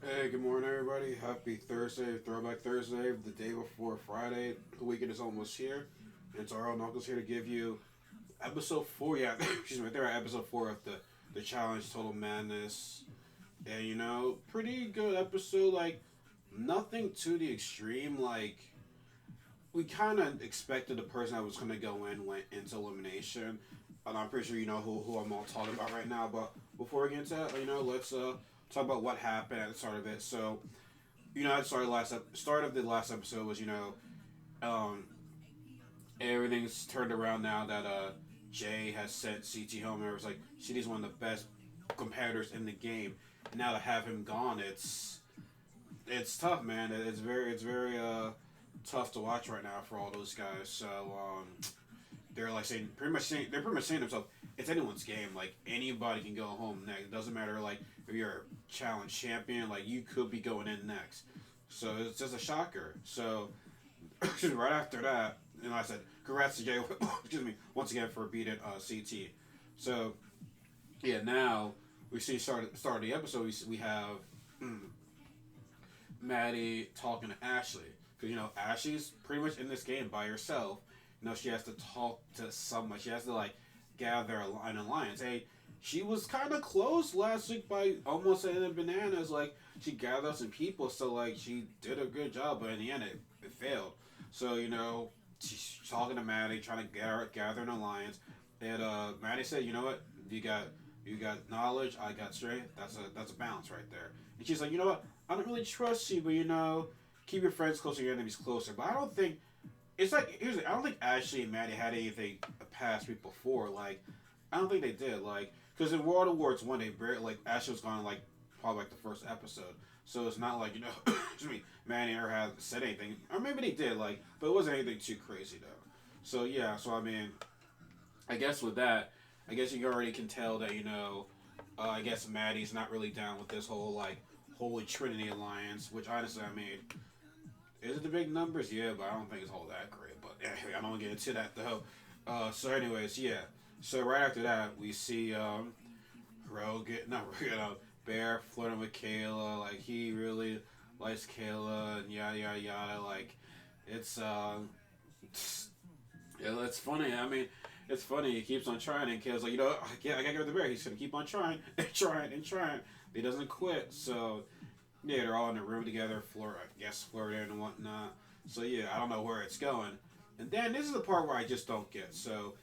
Hey, good morning, everybody. Happy Thursday, Throwback Thursday, the day before Friday. The weekend is almost here. And it's our own uncles here to give you episode four. Yeah, excuse me, they're at episode four of the challenge, Total Madness. And pretty good episode. Like nothing to the extreme. Like we kind of expected the person that was going to go in went into elimination. And I'm pretty sure you know who I'm all talking about right now. But before we get into that, let's talk about what happened at the start of it. So at the start of the last episode was um, everything's turned around now that Jay has sent CT home. And it was like CT's one of the best competitors in the game. And now to have him gone, it's tough, man. It's very tough to watch right now for all those guys. So they're like they're pretty much saying to themselves, it's anyone's game. Like anybody can go home next. It doesn't matter like if you're a challenge champion, like you could be going in next. So it's just a shocker. So right after that, I said, congrats to Jay. Excuse me, once again for beating CT. So yeah, now we see start of the episode. We have mm, Maddie talking to Ashley because Ashley's pretty much in this game by herself. She has to talk to someone. She has to like gather an alliance. Hey, she was kind of close last week by almost ending bananas. Like she gathered some people, so like she did a good job, but in the end it failed. So she's talking to Maddie, trying to gather an alliance. And Maddie said, "You know what? You got knowledge. I got strength. That's a balance right there." And she's like, "You know what? I don't really trust you, but keep your friends closer, your enemies closer." But I don't think it's like I don't think Ashley and Maddie had anything past week before. Like I don't think they did. Like because in World Awards one, they barely like Ashley was gone like probably like the first episode. So it's not like excuse me, Maddie ever had said anything, or maybe they did. Like, but it wasn't anything too crazy though. So yeah, so I mean, I guess with that, I guess you already can tell that I guess Maddie's not really down with this whole like Holy Trinity alliance. Which honestly, I mean, is it the big numbers? Yeah, but I don't think it's all that great. But anyway, I don't get into that though. So anyways, yeah. So right after that, we see Rogan, not Rogan, Bear flirting with Kayla. Like he really likes Kayla and yada yada yada. Like it's yeah, it's funny. I mean, it's funny. He keeps on trying, and Kayla's like, I gotta go to the bear. He's gonna keep on trying and trying and trying. He doesn't quit. So yeah, they're all in the room together, I guess flirting and whatnot. So yeah, I don't know where it's going. And then this is the part where I just don't get. So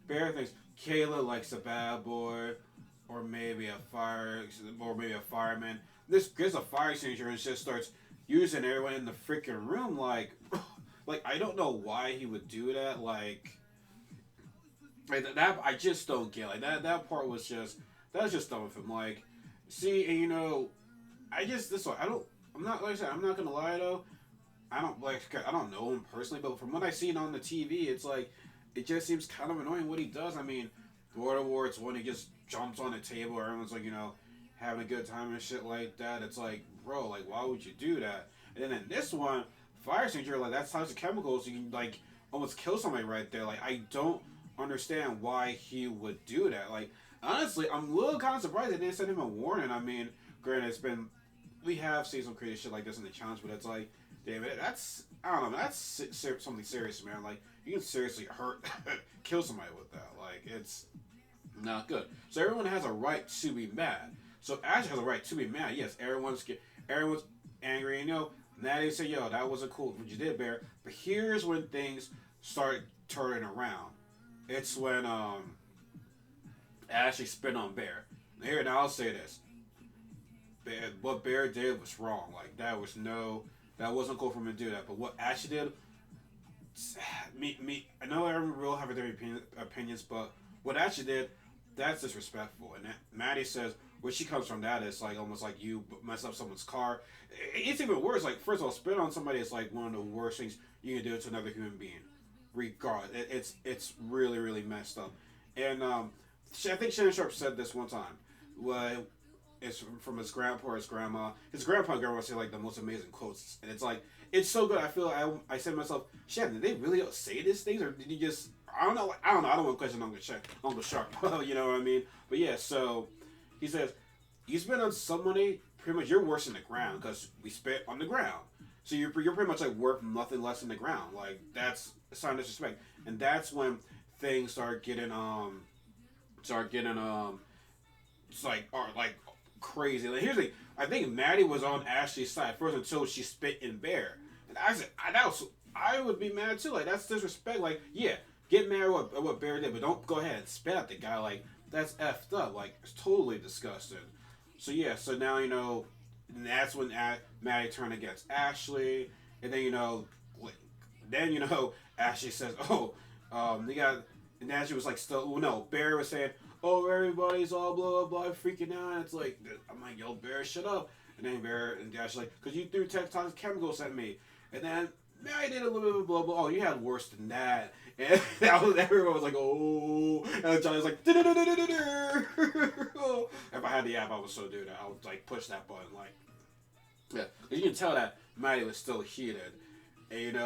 Bear thinks Kayla likes a bad boy, or maybe a fireman. This gets a fire extinguisher and just starts using everyone in the freaking room. Like, like I don't know why he would do that. Like that, I just don't get. Like that part was just that was just dumb of him. Like, see, and I just this one I don't. I'm not like I said. I'm not gonna lie though. I don't know him personally, but from what I seen on the TV, it's like it just seems kind of annoying what he does. I mean, the World Awards when he just jumps on the table, everyone's like having a good time and shit like that. It's like, bro, like why would you do that? And then in this one, fire extinguisher, like that's types of chemicals you can like almost kill somebody right there. Like I don't understand why he would do that. Like honestly, I'm a little kind of surprised they didn't send him a warning. I mean, granted, it's been we have seen some crazy shit like this in the challenge, but it's like, David, that's I don't know, man, that's something serious, man. Like you can seriously hurt, kill somebody with that. Like it's not good. So everyone has a right to be mad. So Ash has a right to be mad. Yes, everyone's angry. And now they say, yo, that wasn't cool what you did, Bear. But here's when things start turning around. It's when Ashley spit on Bear. Here, now I'll say this: what Bear did was wrong. Like that wasn't cool for him to do that. But what Ashley did, I know everyone will have their opinions, but what Ashley did, that's disrespectful. And Maddie says where she comes from, that is like almost like you mess up someone's car. It's even worse. Like first of all, spit on somebody is like one of the worst things you can do to another human being. Regardless, it's really really messed up. And I think Shannon Sharp said this one time. Well, it's from his grandpa or his grandma. His grandpa and grandma say like the most amazing quotes, and it's like it's so good. I feel like I said to myself, Shannon, did they really say these things, or did he just? I don't know. I don't know. I don't want to question Uncle Sharp. You know what I mean? But yeah. So he says he's been on somebody pretty much you're worse than the ground because we spit on the ground. So you're pretty much like worth nothing less than the ground. Like that's a sign of disrespect, and that's when things start getting it's like are like crazy. Like here's the thing. I think Maddie was on Ashley's side first until she spit in Bear, and I said I would be mad too. Like that's disrespect. Like yeah, get mad at what Bear did, but don't go ahead and spit at the guy. Like that's effed up. Like it's totally disgusting. So yeah, so now and that's when Maddie turned against Ashley, and then Ashley says, "Oh, they got," and Ashley was like, "Still, well, no." Bear was saying, "Oh, everybody's all blah blah blah, freaking out." And it's like, I'm like, "Yo, Bear, shut up!" And then Bear and Ashley's like, "Cause you threw toxic chemicals at me," and then Maddie did a little bit of blah blah. Oh, you had worse than that. And everyone was like, "Oh," and Johnny was like, if I had the app, I would so do that. I would like push that button, like, yeah. You can tell that Maddie was still heated. And,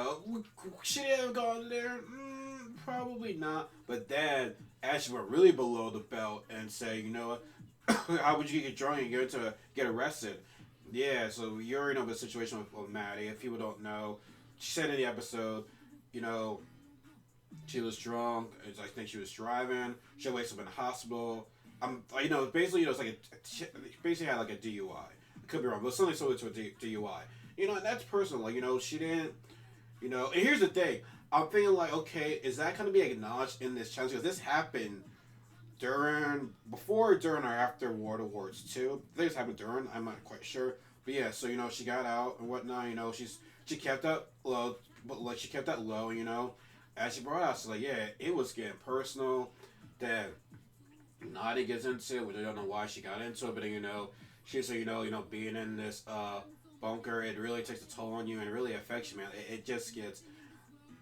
should he have gone there? Probably not. But then Ashley went really below the belt and said, "You know what? How would you get drunk and get arrested?" Yeah, so you already know the situation with Maddie. If people don't know, she said in the episode, she was drunk. I think she was driving. She wakes up in the hospital. Basically, it's like basically had like a DUI. I could be wrong, but something similar to a DUI. And that's personal. Like, she didn't. And here's the thing. I'm thinking like, okay, is that going to be acknowledged in this challenge? Because this happened during, or after World of Wars 2. I think this happened during. I'm not quite sure. But yeah, so she got out and whatnot. She kept that low, but like she kept that low. As she brought out, so like, yeah, it was getting personal. That Nadi gets into it. We don't know why she got into it, but she said, being in this bunker, it really takes a toll on you and it really affects you, man. It just gets,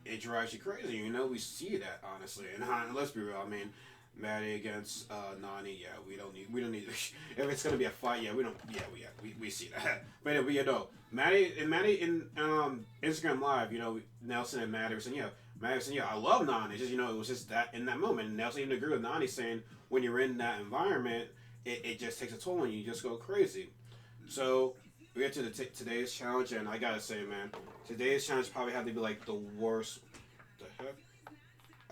it drives you crazy. We see that honestly, and let's be real. I mean, Maddie against Nani, yeah, we don't need. If it's gonna be a fight, yeah, we see that. But anyway, Maddie in Instagram Live, Nelson and Maddie were saying, Maddie was saying, I love Nani. Just it was just that in that moment. And Nelson even agreed with Nani saying when you're in that environment, it just takes a toll on you. You just go crazy. So we get to today's challenge, and I gotta say, man, today's challenge probably had to be like the worst. The heck?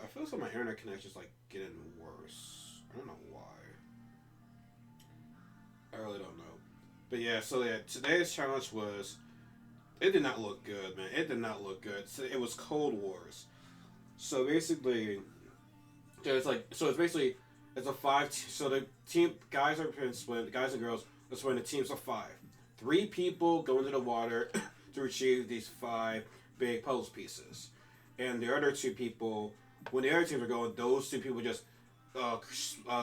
I feel like my internet connection's like getting worse. I don't know why. I really don't know. But yeah, so yeah, today's challenge was. It did not look good, man. It did not look good. So it was Cold Wars. So basically, it's a 5. So the team guys are split. Guys and girls are split into teams of 5. 3 people go into the water to retrieve these 5 big puzzle pieces, and the other 2 people, when the other teams are going, those 2 people just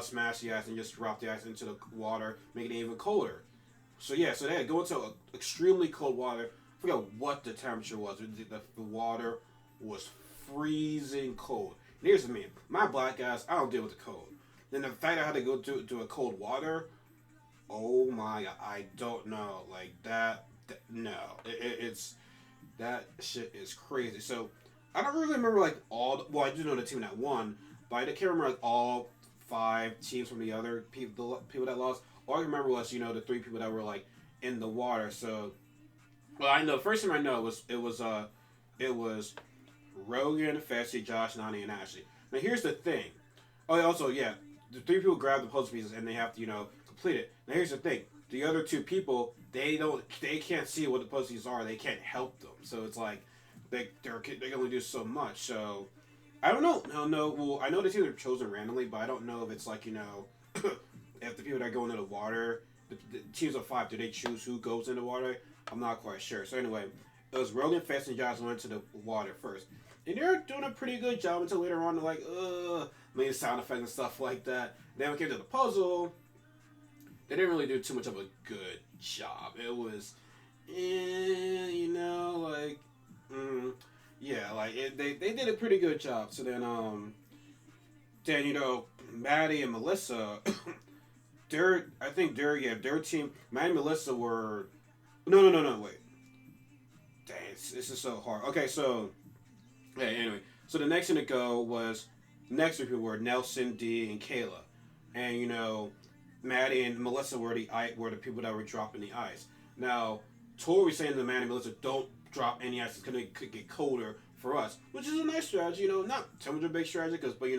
smash the ice and just drop the ice into the water, making it even colder. So yeah, so they had to go into extremely cold water. I forget what the temperature was. The water was freezing cold. And here's the thing. My black guys, I don't deal with the cold. Then the fact I had to go to a cold water, oh my god, I don't know. Like that no. It's that shit is crazy. So I don't really remember like I do know the team that won, but I can't remember like all 5 teams from the other people that lost. All I remember was, the 3 people that were like in the water. So I know the first time I know it was Rogan, Fessy, Josh, Nani, and Ashley. Now here's the thing. Oh, also yeah, the 3 people grab the puzzle pieces and they have to complete it. Now here's the thing. The other 2 people, they can't see what the puzzle pieces are. They can't help them. So it's like they can only do so much. So I don't know. No. Well, I know the teams are chosen randomly, but I don't know if it's like if the people that go into the water, the teams of 5, do they choose who goes in the water? I'm not quite sure. So anyway, it was Rogan, Fest, and Josh went to the water first. And they're doing a pretty good job until later on they're like, made sound effects and stuff like that. Then when it came to the puzzle, they didn't really do too much of a good job. It was, they did a pretty good job. So then Maddie and Melissa, their team, Maddie and Melissa were, no, wait. Dang, this is so hard. Okay, so, yeah, anyway. So the next thing to go was, next 3 people were Nelson, D, and Kayla. And, Maddie and Melissa were the people that were dropping the ice. Now, Tori saying to Maddie and Melissa, don't drop any ice. It's gonna could get colder for us, which is a nice strategy. Not too much of a big strategy, but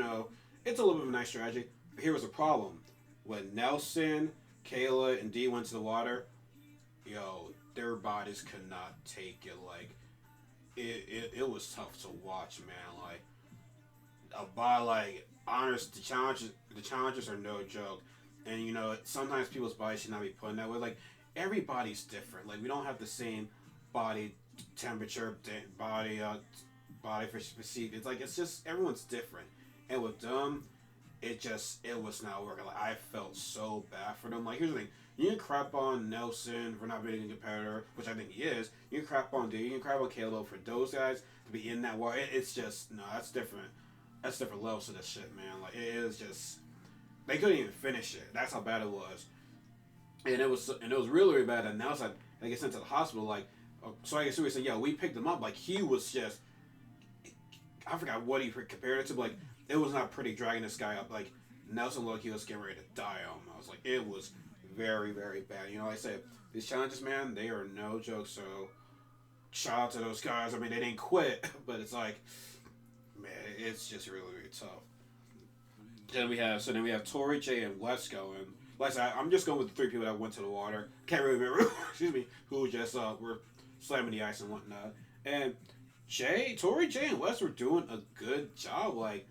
it's a little bit of a nice strategy. But here was a problem: when Nelson, Kayla, and Dee went to the water, their bodies could not take it. Like it was tough to watch, man. Like honest, the challenges are no joke, and sometimes people's bodies should not be put in that way. Like everybody's different. Like we don't have the same body temperature, body physique. It's just everyone's different, and with them, it was not working. Like I felt so bad for them. Like here's the thing: you can crap on Nelson for not being a competitor, which I think he is. You can crap on D. You can crap on Caleb for those guys to be in that war. It's just no, that's different. That's different levels of this shit, man. Like it is just they couldn't even finish it. That's how bad it was, and it was really, really bad. And now it's like they get sent to the hospital. Like so, I guess we said, yeah, we picked him up. Like he was just I forgot what he compared it to. But, like it was not pretty dragging this guy up. Like Nelson looked like he was getting ready to die almost. Like it was very, very bad. Like I said, these challenges, man, they are no joke. So shout out to those guys. I mean, they didn't quit, but it's like, man, it's just really, really tough. Then we have Tori, Jay, and Wes going. Like I said, I'm just going with the three people that went to the water. Can't really remember, excuse me, who just were slamming the ice and whatnot. And Tori, Jay, and Wes were doing a good job. Like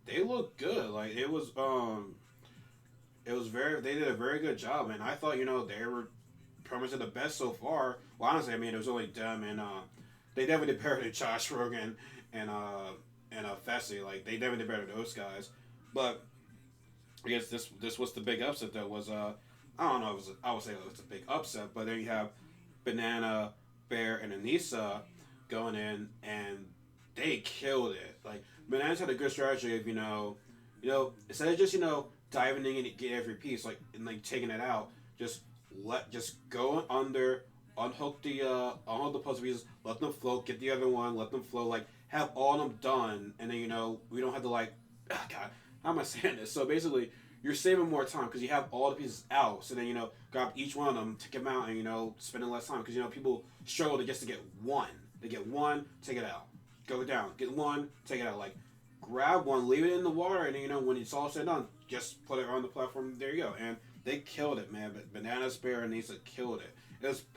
they looked good. Like it was they did a very good job, and I thought they were pretty much the best so far. Well, honestly, I mean it was only them and they definitely did better than Josh Rogan and Fessy. Like they definitely did better than those guys. But I guess this was the big upset that was I don't know I would say it was a big upset, but then you have Banana, Bear, and Anissa going in and they killed it. Like Banana's had a good strategy of instead of just diving in and get every piece and taking it out, just go under, unhook the puzzle pieces, let them float, get the other one, let them flow, have all of them done, and then we don't have to God, how am I saying this? So basically, you're saving more time because you have all the pieces out. So then grab each one of them, take them out, and spending less time because people struggle to get one. They get one, take it out, go down, get one, take it out. Grab one, leave it in the water, and then when it's all said and done, just put it on the platform. There you go. And they killed it, man. But Banana, Bear, and Nisa killed it.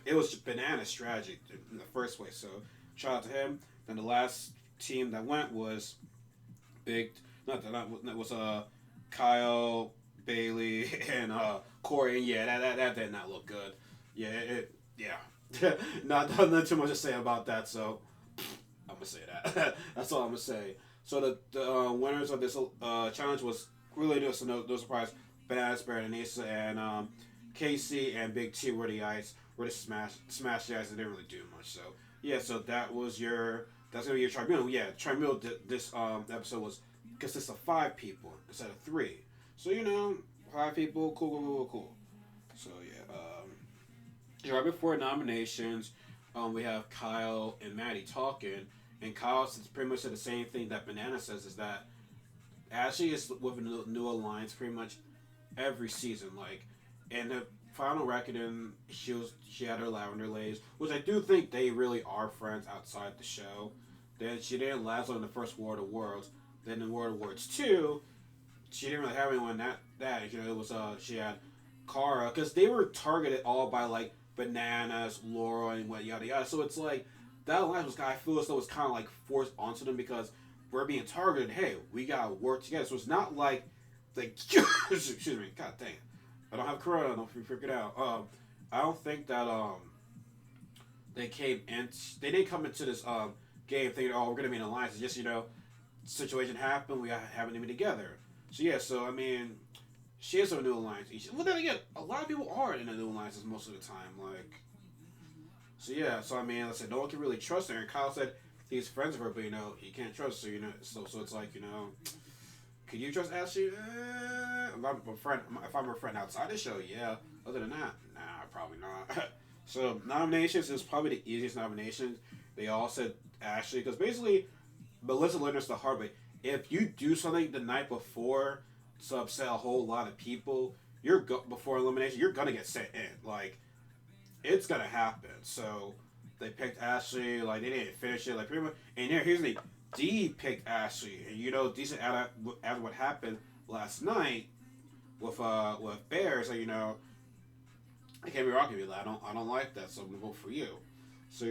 It was Banana's strategy in the first place. So shout out to him. Then the last team that went was Kyle, Bailey, and Corey. And yeah, that did not look good. Yeah, not too much to say about that. So I'm gonna say that. That's all I'm gonna say. So the winners of this challenge was really no surprise. Bananas, Bear, and Anissa, and KC and Big T were the smash the ice and didn't really do much. So yeah, so that's gonna be your tribunal. Yeah, tribunal. This episode consists of 5 people instead of 3. So 5 people, cool. So yeah, right before nominations, we have Kyle and Maddie talking. And Kyle pretty much said the same thing that Banana says, is that Ashley is with a new alliance pretty much every season. In the final reckoning, she had her lavender lays, which I do think they really are friends outside the show. Then she didn't last on the first War of the Worlds. Then in War of the Worlds 2, she didn't really have anyone that it was she had Kara, because they were targeted all by Bananas, Laura, and what yada yada. So it's that alliance was I feel as though it's kind of forced onto them because we're being targeted. Hey, we gotta work together. So it's not excuse me, god dang it, I don't have Corona. Don't freak it out. I don't think that they didn't come into this game thinking, oh, we're gonna be in an alliance. It's just situation happened. We happen to be together. So yeah, I mean, she is a new alliance. Well, then again, a lot of people are in a new alliances most of the time. So yeah, I mean, let's say no one can really trust her. And Kyle said he's friends with her, but he can't trust her. So it's can you trust Ashley? If I'm a friend outside the show, yeah. Other than that, nah, probably not. So nominations is probably the easiest nomination. They all said Ashley because basically, Melissa learned us the hard way. If you do something the night before to upset a whole lot of people, before elimination, you're gonna get sent in. Like it's gonna happen. So they picked Ashley. Like they didn't finish it. Like pretty much. And here's the D picked Ashley, and decent after what happened last night with Bear. So I can't be rocking you. I don't like that. So I'm gonna vote for you. So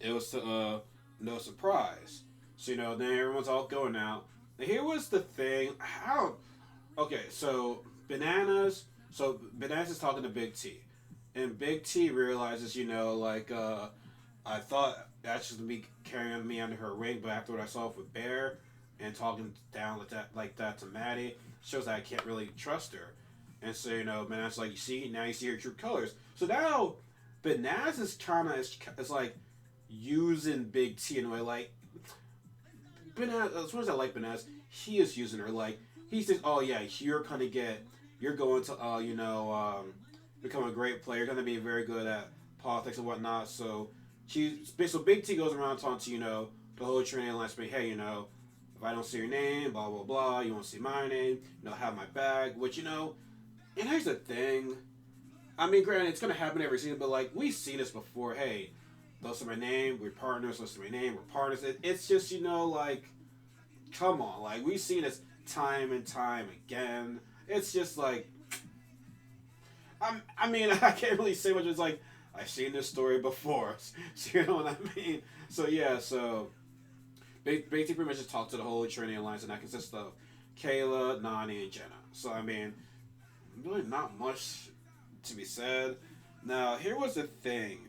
it was no surprise. So then everyone's all going out. Now here was the thing. How? Okay, so Bananas. So Bananas is talking to Big T, and Big T realizes, I thought Ash was gonna be carrying me under her wing, but after what I saw with Bear and talking down like that to Maddie, shows that I can't really trust her. And so Bananas like, you see, now you see her true colors. So now Bananas is kind of is like using Big T in a way, like Bananas. As much as I like Bananas, he is using her. Like he says, "Oh yeah, you're going to become a great player. You're gonna be very good at politics and whatnot." So Big T goes around talking to the whole Trinity Alliance, but hey, if I don't see your name, blah blah blah, you won't see my name. Have my bag. Which and here's the thing. I mean, granted, it's gonna happen every season, but like we've seen this before. Hey, those are my name. We're partners. Those are my name. We're partners. It's just like, come on. Like we've seen this time and time again. It's just like, I mean, I can't really say much. It's like I've seen this story before. So you know what I mean? So yeah. So basically, pretty much just talk to the whole Trinity Alliance, and that consists of Kayla, Nani, and Jenna. So I mean, really not much to be said. Now here was the thing.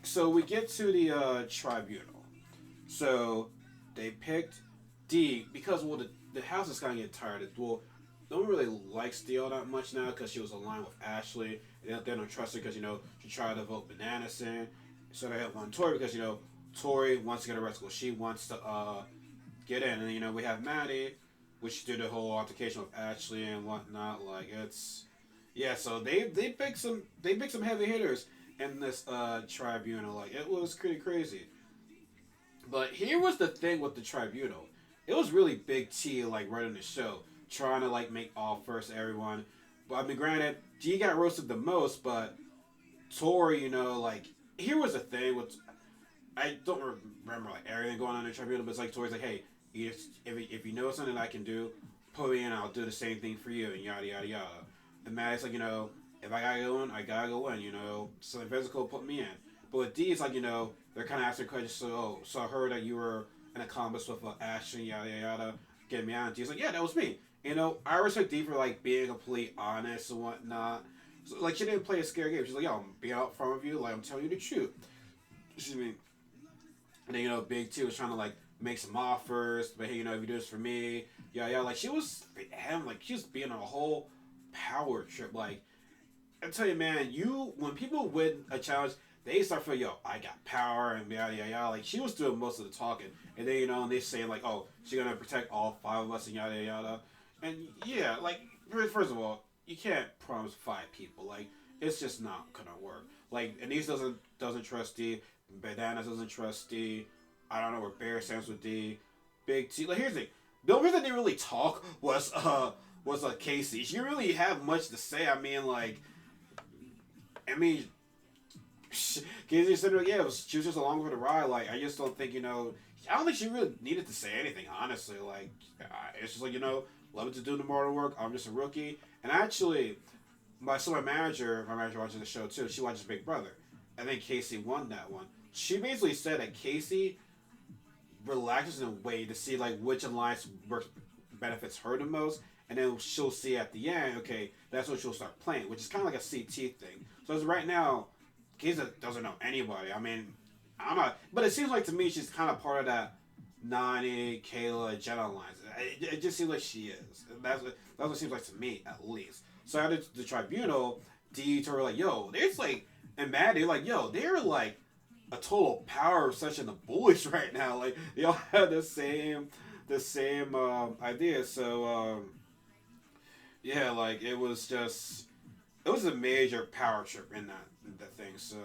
So we get to the Tribunal. So they picked D because the house is kind of getting tired. Well, no one really likes D all that much now because she was aligned with Ashley. They don't trust her because she tried to vote Bananas in. So they have one Tori because Tori wants to get arrested. She wants to get in, and we have Maddie, which did the whole altercation with Ashley and whatnot. Like it's So they picked some heavy hitters in this Tribunal. Like it was pretty crazy. But here was the thing with the Tribunal. It was really Big T like running the show, trying to like make offers to everyone. But I mean, granted, G got roasted the most, but Tori, like here was the thing with I don't remember like everything going on in the Tribunal, but it's like Tori's like, hey, if you know something I can do, put me in, I'll do the same thing for you, and yada yada yada. And Matt's like, if I gotta go in, I gotta go in, something physical, put me in. But with D, it's like, they're kind of asking questions. So I heard that you were an accomplice with Ashton, yada yada yada, get me out. And D's like, yeah, that was me. I respect D for like being completely honest and whatnot. So, like she didn't play a scary game. She's like, yo, I'm being out front of you, like I'm telling you the truth. Excuse me. And then Big T was trying to like make some offers, but hey, if you do this for me, yeah, like she was being on a whole power trip. Like I tell you, man, when people win a challenge, they start feeling, yo, I got power and yada yada yada. Like she was doing most of the talking, and then and they saying like, oh, she's gonna protect all 5 of us and yada yada. And yeah, like first of all, you can't promise 5 people. Like it's just not gonna work. Like Anise doesn't trust D. Bananas doesn't trust D. I don't know where Bear stands with D. Big T. Like here's the thing. The only reason they didn't really talk was Casey. She didn't really have much to say. Casey said, yeah, she was just along for the ride. Like I just don't think I don't think she really needed to say anything. Honestly, like it's just like love to do the mortal work. I'm just a rookie. And actually, my manager watches the show too. She watches Big Brother. I think Casey won that one. She basically said that Casey relaxes in a way to see like which alliance benefits her the most, and then she'll see at the end, okay, that's what she'll start playing, which is kind of like a CT thing. So as right now, Casey doesn't know anybody. I mean, I'm not, but it seems like to me she's kind of part of that Nani, Kayla, Jenna alliance. It just seems like she is. That's what it seems like to me, at least. So after the Tribunal, D told her like, yo, there's like. And Maddie, like, yo, they're like a total power obsession of boys right now. Like, they all have the same idea. So, yeah, like, it was a major power trip in that thing. So,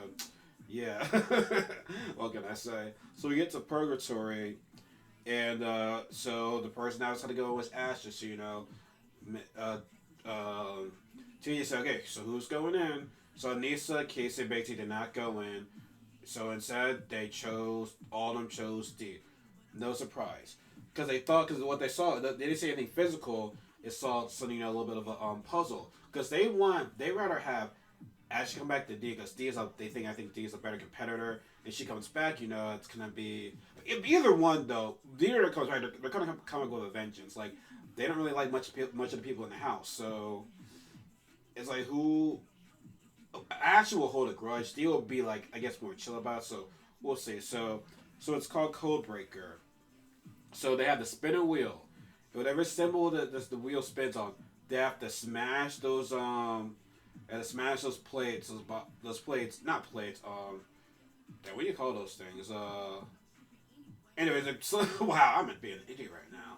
yeah. What can I say? So we get to Purgatory, And so the person I was going to go was Ash, just so you know. Uh, um, Tia said, okay, so who's going in? So Nisa, Casey, and Beatty did not go in. So instead, all of them chose D. No surprise. Because they thought, because what they saw, they didn't see anything physical. It saw something, a little bit of a puzzle. Because they rather have Ash come back to D, because I think D is a better competitor. And she comes back, it's going to be. If either one, though, either comes back, they're going to come up with a vengeance. Like, they don't really like much of the people in the house. So it's like, who. Ash will hold a grudge. D will be, like, I guess, more chill about it. So we'll see. So it's called Codebreaker. So they have the spinning wheel. Whatever symbol that the wheel spins on, they have to smash those and smash those plates, those plates, not plates. What do you call those things? Anyways, wow, I'm being an idiot right now.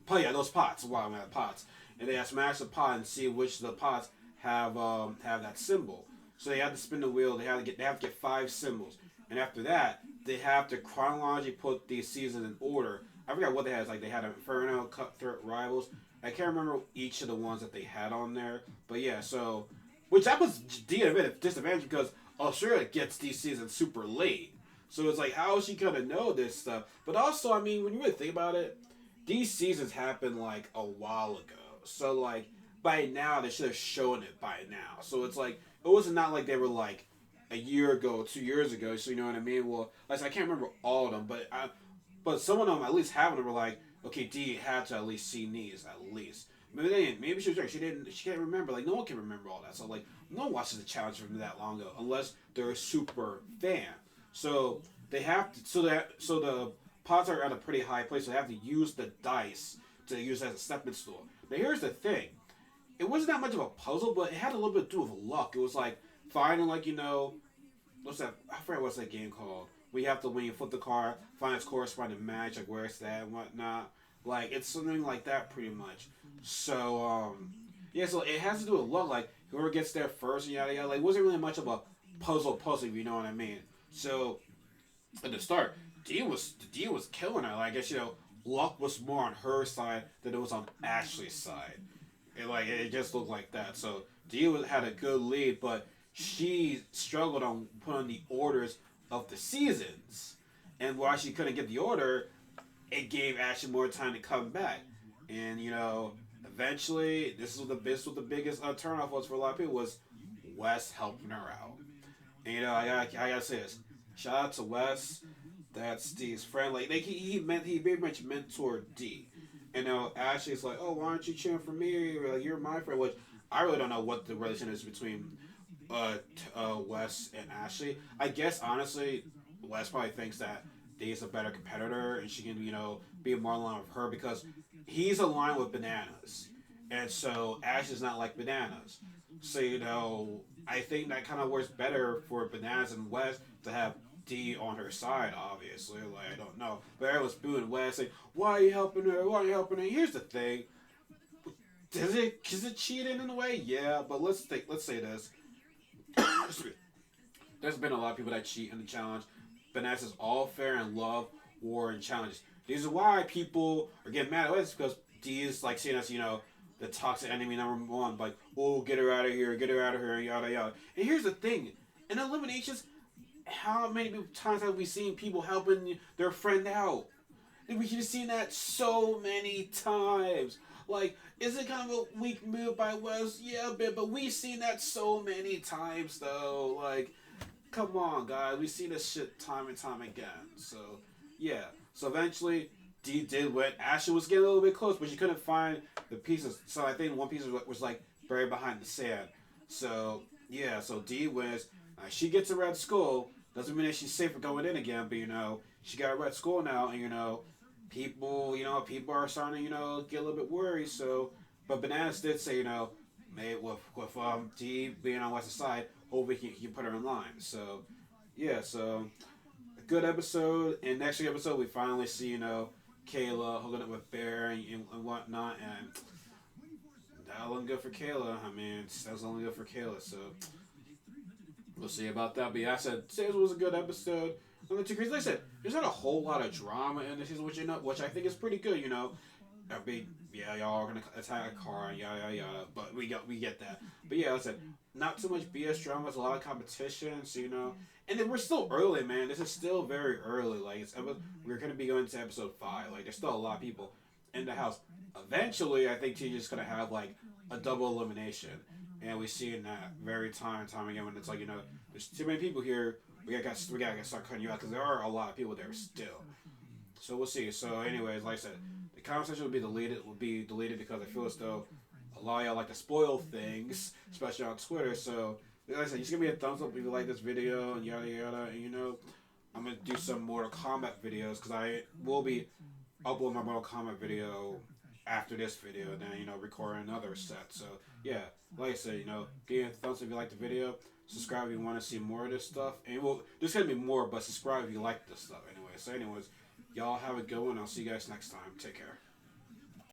But yeah, those pots. Wow, I'm at pots, and they have to smash the pot and see which of the pots have that symbol. So they have to spin the wheel. They have to get 5 symbols, and after that, they have to chronologically put these seasons in order. I forgot what they had. It's like they had Inferno, Cutthroat, Rivals. I can't remember each of the ones that they had on there, but yeah. So, which that was disadvantage because Australia gets these seasons super late. So it's like, how is she gonna know this stuff? But also, I mean, when you really think about it, these seasons happened like a while ago. So like by now they should have shown it by now. So it's like it wasn't not like they were like a year ago, 2 years ago. So you know what I mean? Well, like I can't remember all of them, but some of them at least having them were like, okay, D had to at least see these at least. Maybe she was right. She didn't. She can't remember. Like no one can remember all that. So like no one watches the challenge from that long ago unless they're a super fan. So they have to. So the pots are at a pretty high place. So they have to use the dice to use as a stepping stool. Now here's the thing. It wasn't that much of a puzzle, but it had a little bit to do with luck. It was like finding like what's that? I forget what's that game called. We have to when you flip the card, find its corresponding match, like where it's at and whatnot. Like it's something like that, pretty much. So yeah, so it has to do with luck. Like whoever gets there first, and yada yada. Like it wasn't really much of a puzzle, if you know what I mean. So at the start, D was killing her. Like, I guess luck was more on her side than it was on Ashley's side. It just looked like that. So had a good lead, but she struggled on putting the orders of the seasons. And while she couldn't get the order, it gave Ashley more time to come back. And eventually, this was the biggest turnoff was for a lot of people was Wes helping her out. And I gotta say this. Shout out to Wes. That's D's friend. Like he very much mentored D. And now Ashley's like, oh, why aren't you cheering for me? Like, you're my friend. Which I really don't know what the relation is between Wes and Ashley. I guess honestly, Wes probably thinks that D is a better competitor and she can be more aligned with her because he's aligned with Bananas, and so Ash is not like Bananas. So I think that kind of works better for Bananas and Wes to have D on her side, obviously. Like, I don't know. But everyone's booing Wes, saying, why are you helping her? Why are you helping her? Here's the thing. Is it cheating in a way? Yeah, but let's say this. There's been a lot of people that cheat in the challenge. Bananas is all fair in love, war, and challenges. These are why people are getting mad at us because D is like seeing us, the toxic enemy #1. Like, oh, get her out of here, yada yada. And here's the thing: in eliminations, how many times have we seen people helping their friend out? We have seen that so many times. Like, is it kind of a weak move by Wes? Yeah, a bit, but we've seen that so many times, though. Like, come on, guys. We've seen this shit time and time again. So, yeah. So eventually, D did win. Ashley was getting a little bit close, but she couldn't find the pieces. So I think one piece was like buried behind the sand. So, yeah. So D wins. She gets a red skull. Doesn't mean that she's safe for going in again, but she got a red skull now, and people are starting to get a little bit worried. So, but Bananas did say maybe with D being on West's side, hopefully he can put her in line. So, yeah, so a good episode. And next week episode, we finally see Kayla hooking up with Bear and whatnot, and that wasn't good for Kayla. I mean, that was only good for Kayla. So we'll see about that. But yeah, I said it was a good episode. Because like I said, there's not a whole lot of drama in this season, which I think is pretty good. A big y'all are gonna attack a car, yada yada yada. But we get that. But yeah, like I said, not too much BS drama. It's a lot of competition, so And then we're still early, man. This is still very early. Like we're gonna be going to episode 5. Like there's still a lot of people in the house. Eventually, I think TJ's gonna have like a double elimination, and we see in that very time again when it's like there's too many people here. We gotta start cutting you out because there are a lot of people there still. So we'll see. So anyways, like I said, the conversation will be deleted because I feel as though a lot of y'all like to spoil things, especially on Twitter. So like I said, just give me a thumbs up if you like this video and yada yada. And I'm gonna do some Mortal Kombat videos because I will be uploading my Mortal Kombat video after this video, and then record another set. So yeah, like I said, give me a thumbs up if you like the video. Subscribe if you want to see more of this stuff, and there's gonna be more, but subscribe if you like this stuff anyway. So anyways, y'all have a good one. I'll see you guys next time. Take care.